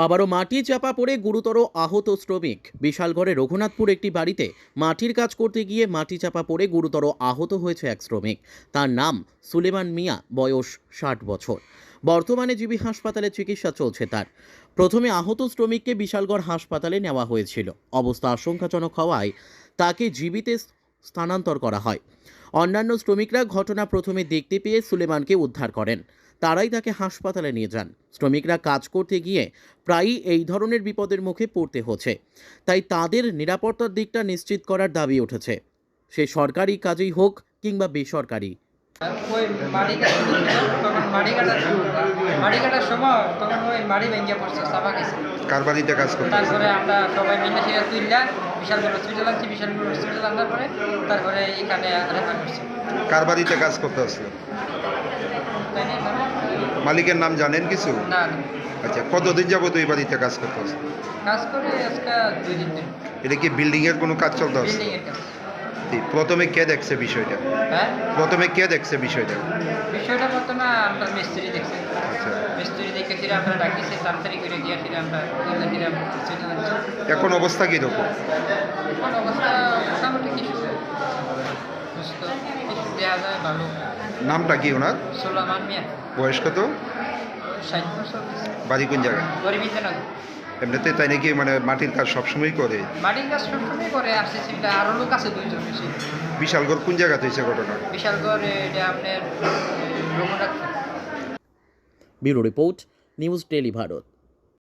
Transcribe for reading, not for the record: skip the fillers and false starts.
আবারও মাটি চাপা পড়ে গুরুতর আহত শ্রমিক। বিশালগড়ে রঘুনাথপুর একটি বাড়িতে মাটির কাজ করতে গিয়ে মাটি চাপা পড়ে গুরুতর আহত হয়েছে এক শ্রমিক। তার নাম সুলেমান মিয়া, বয়স 60 বছর। বর্তমানে জিবি হাসপাতালে চিকিৎসা চলছে তার। প্রথমে আহত শ্রমিককে বিশালগড় হাসপাতালে নেওয়া হয়েছিল। অবস্থা আশঙ্কাজনক হওয়ায় তাকে জিবিতে স্থানান্তর করা হয়। অন্যান্য শ্রমিকরা ঘটনা প্রথমে দেখতে পেয়ে সুলেমানকে উদ্ধার করেন। তারাই তাকে হাসপাতালে নিয়ে যান। শ্রমিকরা কাজ করতে গিয়ে প্রায়ই এই ধরনের বিপদের মুখে পড়তে হচ্ছে, তাই তাদের নিরাপত্তার দিকটা নিশ্চিত করার দাবি উঠেছে, সে সরকারি কাজেই হোক কিংবা বেসরকারি। ওই মাটি তখন মাটি কাটার সময় তখন ওই মাটি ভেঙে পড়ছে, চাপা গেছে। কার বাড়িতে কাজ করতে? তারপরে আমরা সবাই মিলে সেটা তুললা বিশালগড় হসপিটাল আনছি, বিশালগড় হসপিটাল আনার পরে তারপরে এখানে রেফার করছি। কার বাড়িতে কাজ করতে আসলো? তাই নিয়ে মালিকের নাম জানেন কিছু? না আচ্ছা, কতদিন যাবত ওই বাড়িতে কাজ করতে আসলো? কাজ করে আজকে 2 দিন এটা কি বিল্ডিং এর কোনো কাজ চলতে আসছে? বিল্ডিং এর কাজ। প্রথমে কে দেখছে বিষয়টা? হ্যাঁ, প্রথমে কে দেখছে বিষয়টা? বিষয়টা প্রথমে আমরা মিস্ত্রি দেখছি। আচ্ছা, মিস্ত্রি দেখে সেটা আমরা ডাকিছি, তাড়াতাড়ি করে গিয়ে সেটা আমরা এখন অবস্থা কীরকম? এখন অবস্থা মোটামুটি কিছু সুস্থ, কিছু দেওয়া যায় ভালো। নামটা কি ওনার? সুলেমান মিয়া, বয়স কত? 60 বছর। বাড়ি কোন জায়গায়? গরিবিন্দনগর। এমনিতে তাই নাকি মানে মাটির কাজ সবসময় করে? মাটির কাজ সবসময় করে আসছে, সেটা আরও লোক আছে 2 জন বেশি। বিশালগড় কোন জায়গাতে হয়েছে ঘটনা? বিশালগড় এটা আপনার Raghunath. Bureau report, news daily Bharat.